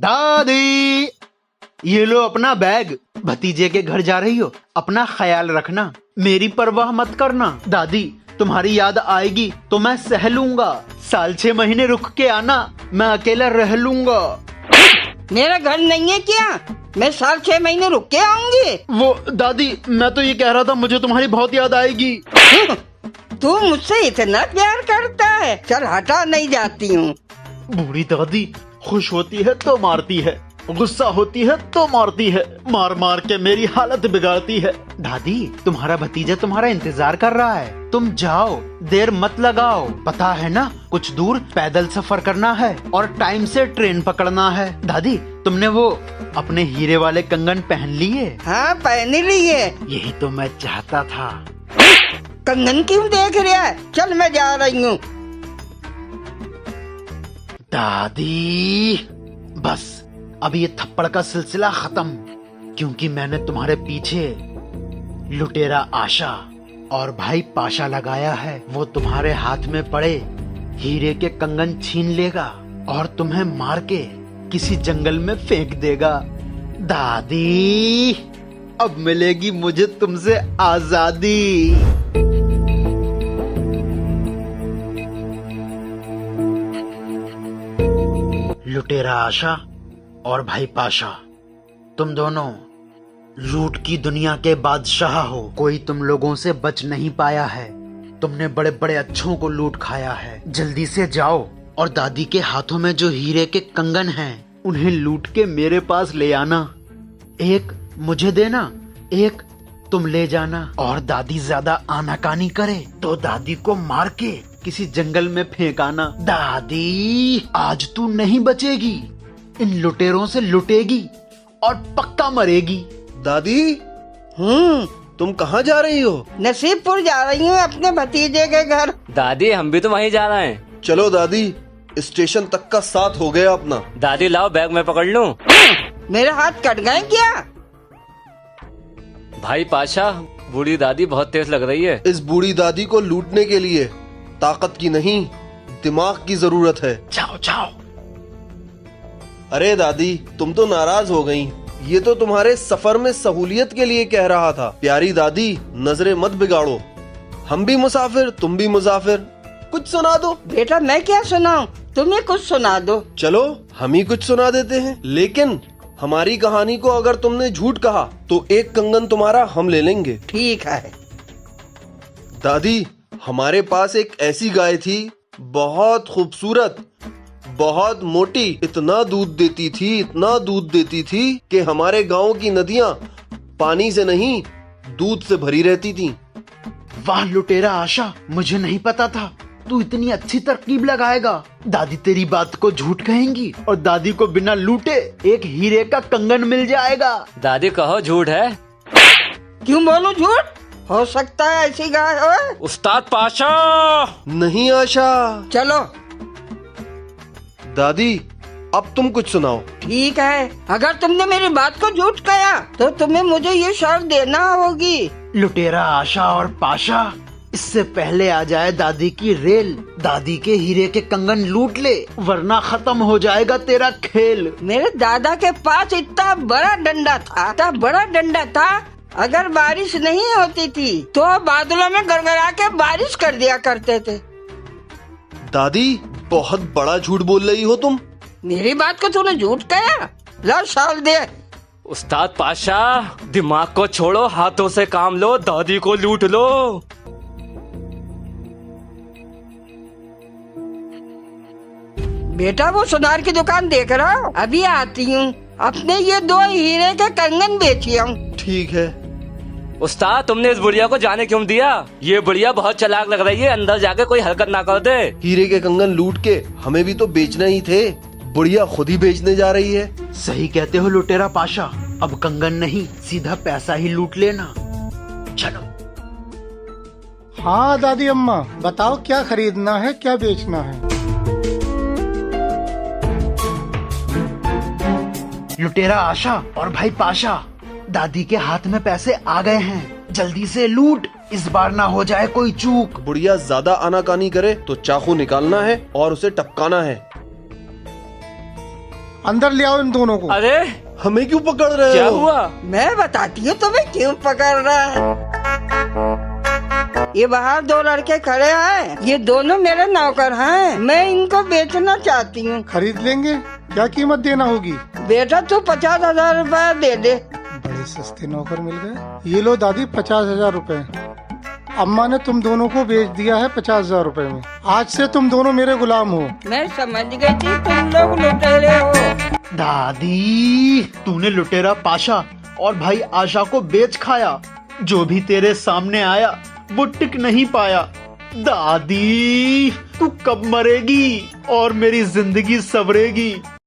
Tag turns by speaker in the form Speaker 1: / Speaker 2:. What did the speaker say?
Speaker 1: दादी, ये लो अपना बैग। भतीजे के घर जा रही हो, अपना ख्याल रखना, मेरी परवाह मत करना। दादी, तुम्हारी याद आएगी तो मैं सह लूंगा। साल 6 महीने रुक के आना, मैं अकेला रह लूंगा।
Speaker 2: मेरा घर नहीं है क्या? मैं साल 6 महीने रुक के आऊंगी।
Speaker 1: वो दादी, मैं तो ये कह रहा था, मुझे तुम्हारी बहुत याद आएगी।
Speaker 2: तू मुझसे इतना प्यार करता है? चल हटा, नहीं जाती हूँ।
Speaker 1: बूढ़ी दादी खुश होती है तो मारती है, गुस्सा होती है तो मारती है, मार मार के मेरी हालत बिगाड़ती है। दादी, तुम्हारा भतीजा तुम्हारा इंतजार कर रहा है, तुम जाओ, देर मत लगाओ। पता है ना, कुछ दूर पैदल सफर करना है और टाइम से ट्रेन पकड़ना है। दादी, तुमने वो अपने हीरे वाले कंगन पहन लिए?
Speaker 2: हाँ, पहन लिए।
Speaker 1: यही तो मैं चाहता था।
Speaker 2: कंगन क्यों देख रहा है? चल मैं जा रही हूँ।
Speaker 1: दादी, बस अब ये थप्पड़ का सिलसिला खत्म, क्योंकि मैंने तुम्हारे पीछे लुटेरा आशा और भाई पाशा लगाया है। वो तुम्हारे हाथ में पड़े हीरे के कंगन छीन लेगा और तुम्हें मार के किसी जंगल में फेंक देगा। दादी, अब मिलेगी मुझे तुमसे आजादी। लुटेरा आशा और भाई पाशा, तुम दोनों लूट की दुनिया के बादशाह हो। कोई तुम लोगों से बच नहीं पाया है। तुमने बड़े बड़े अच्छों को लूट खाया है। जल्दी से जाओ और दादी के हाथों में जो हीरे के कंगन हैं, उन्हें लूट के मेरे पास ले आना। एक मुझे देना, एक तुम ले जाना। और दादी ज्यादा आनाकानी करे तो दादी को मार के किसी जंगल में फेंक आना। दादी, आज तू नहीं बचेगी, इन लुटेरों से लुटेगी और पक्का मरेगी।
Speaker 3: दादी, तुम कहाँ जा रही हो?
Speaker 2: नसीबपुर जा रही हूँ, अपने भतीजे के घर।
Speaker 4: दादी, हम भी तो वहीं जा रहे हैं।
Speaker 3: चलो दादी, स्टेशन तक का साथ हो गया अपना।
Speaker 4: दादी लाओ, बैग मैं पकड़ लूं।
Speaker 2: मेरे हाथ कट गए क्या?
Speaker 4: भाई पाशा, बूढ़ी दादी बहुत तेज लग रही है।
Speaker 3: इस बूढ़ी दादी को लूटने के लिए ताकत की नहीं, दिमाग की जरूरत है।
Speaker 1: जाओ जाओ।
Speaker 3: अरे दादी, तुम तो नाराज हो गई। ये तो तुम्हारे सफर में सहूलियत के लिए कह रहा था। प्यारी दादी, नजरें मत बिगाड़ो, हम भी मुसाफिर, तुम भी मुसाफिर। कुछ सुना दो।
Speaker 2: बेटा, मैं क्या सुनाऊं? तुम्हें कुछ सुना दो।
Speaker 3: चलो, हम ही कुछ सुना देते हैं, लेकिन हमारी कहानी को अगर तुमने झूठ कहा तो एक कंगन तुम्हारा हम ले लेंगे।
Speaker 2: ठीक है।
Speaker 3: दादी, हमारे पास एक ऐसी गाय थी, बहुत खूबसूरत, बहुत मोटी, इतना दूध देती थी, इतना दूध देती थी कि हमारे गांव की नदियां पानी से नहीं, दूध से भरी रहती थीं।
Speaker 1: वाह लुटेरा आशा, मुझे नहीं पता था तू इतनी अच्छी तरकीब लगाएगा। दादी तेरी बात को झूठ कहेंगी और दादी को बिना लूटे एक हीरे का कंगन मिल जाएगा।
Speaker 4: दादी कहो झूठ है।
Speaker 2: क्यों बोलूं झूठ? हो सकता है ऐसी गाय हो।
Speaker 4: उस्ताद पाशा।
Speaker 3: नहीं आशा।
Speaker 2: चलो
Speaker 3: दादी, अब तुम कुछ सुनाओ।
Speaker 2: ठीक है, अगर तुमने मेरी बात को झूठ कहा तो तुम्हें मुझे ये शर्त देना होगी।
Speaker 1: लुटेरा आशा और पाशा, इससे पहले आ जाए दादी की रेल, दादी के हीरे के कंगन लूट ले, वरना खत्म हो जाएगा तेरा खेल।
Speaker 2: मेरे दादा के पास इतना बड़ा डंडा था, इतना बड़ा डंडा था, अगर बारिश नहीं होती थी तो बादलों में गड़गड़ा के बारिश कर दिया करते थे।
Speaker 3: दादी, बहुत बड़ा झूठ बोल रही हो तुम।
Speaker 2: मेरी बात को तूने झूठ कहा? लो शाल दे।
Speaker 4: उस्ताद पाशा, दिमाग को छोड़ो, हाथों से काम लो, दादी को लूट लो।
Speaker 2: बेटा, वो सुनार की दुकान देख रहा हूँ, अभी आती हूँ, अपने ये 2 हीरे के कंगन बेची हूँ।
Speaker 3: ठीक है।
Speaker 4: उस्ताद, तुमने इस बुढ़िया को जाने क्यों दिया? ये बुढ़िया बहुत चालाक लग रही है, अंदर जाके कोई हरकत ना कर दे।
Speaker 3: हीरे के कंगन लूट के हमें भी तो बेचना ही थे, बुढ़िया खुद ही बेचने जा रही है।
Speaker 1: सही कहते हो लुटेरा पाशा, अब कंगन नहीं, सीधा पैसा ही लूट लेना। चलो।
Speaker 5: हाँ दादी अम्मा, बताओ क्या खरीदना है, क्या बेचना है?
Speaker 1: लुटेरा आशा और भाई पाशा, दादी के हाथ में पैसे आ गए हैं, जल्दी से लूट, इस बार ना हो जाए कोई चूक।
Speaker 3: बुढ़िया ज्यादा आनाकानी करे तो चाकू निकालना है और उसे टपकाना है।
Speaker 5: अंदर ले आओ इन दोनों को।
Speaker 4: अरे
Speaker 3: हमें क्यों पकड़ रहे
Speaker 4: क्या
Speaker 3: हो?
Speaker 4: हुआ?
Speaker 2: मैं बताती हूँ तुम्हें क्यों पकड़ रहा है। ये बाहर दो लड़के खड़े हैं, ये दोनों मेरे नौकर हैं। मैं इनको बेचना चाहती हूँ।
Speaker 5: खरीद लेंगे, क्या कीमत देना होगी?
Speaker 2: बेटा तू 50,000 रुपया दे दे।
Speaker 5: बड़े सस्ते नौकर मिल गए। ये लो दादी 50,000 रुपए। अम्मा ने तुम दोनों को बेच दिया है 50,000 रुपए में। आज से तुम दोनों मेरे गुलाम हो।
Speaker 2: मैं समझ गई थी तुम लोग लुटेरे हो।
Speaker 1: दादी, तूने लुटेरा पाशा और भाई आशा को बेच खाया। जो भी तेरे सामने आया वो टिक नहीं पाया। दादी, तू कब मरेगी और मेरी जिंदगी सवरेगी?